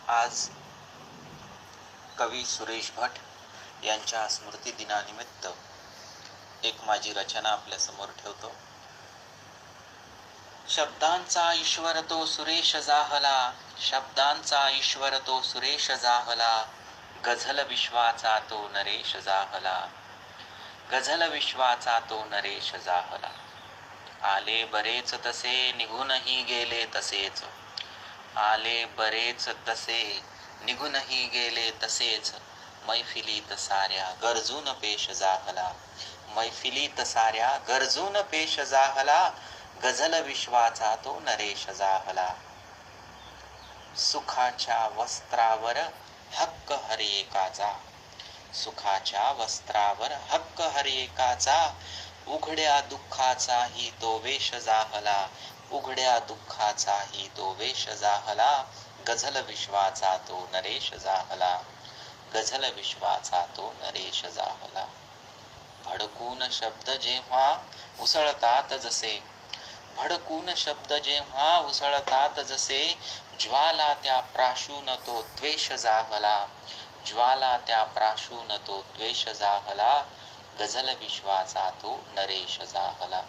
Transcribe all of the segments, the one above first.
आज कवी सुरेश भट यांच्या स्मृती दिनानिमित्त एक माझी रचना आपल्या समोर ठेवतो. शब्दांचा ईश्वर तो सुरेश जाहला, शब्दांचा ईश्वर तो सुरेश जाहला, गझल विश्वाचा तो नरेश जाहला, गझल विश्वाचा तो नरेश जाहला. आले बरेच तसे निघूनही गेले तसेच, आले बरेच तसे निघूनही गेले तसेच, मैफिलीत साऱ्या गरजून पेश जाहला, मैफिलीत साऱ्या गरजून पेश जाहला, गझल विश्वाचा तो नरेश जाहला. सुखाच्या वस्त्रावर हक्क हर एकाचा, सुखाच्या वस्त्रावर हक्क हर एकाचा, उघड्या दुःखाचाही तो वेश जाहला, उघड्या दुःखाचाही तो वेश जाहला, गझल विश्वाचा तो नरेश जाहला, गझल विश्वाचा तो नरेश जाहला. भडकून शब्द जेव्हा उसळतात जसे, भडकून शब्द जेव्हा उसळतात जसे, ज्वाला त्या प्राशून तो द्वेष जाहला, ज्वाला त्या प्राशून तो द्वेष जाहला, गझल विश्वाचा तो नरेश जाहला.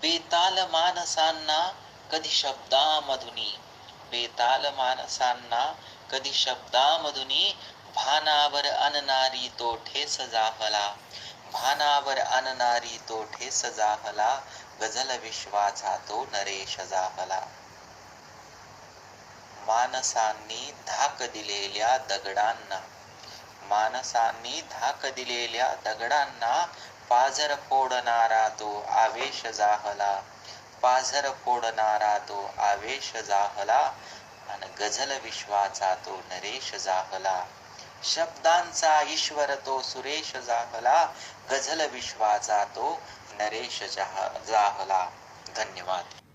बेताल माणसांना कधी शब्दामधुनी, बेताल माणसांना कधी शब्दामधुनी, भानावर आणणारी तो ठेस जाहला, भानावर आणणारी तो ठेस जाहला, गझल विश्वाचा तो नरेश जाहला. माणसांनी धाक दिलेल्या दगडांना, माणसांनी धाक दिलेल्या दगडांना, पाझर फोडणारा तो आवेश जाहला, पाझर फोडणारा तो आवेश जाहला, आणि गझल विश्वाचा तो नरेश जाहला. शब्दांचा ईश्वर तो सुरेश जाहला, गझल विश्वाचा तो नरेश जाहला. धन्यवाद.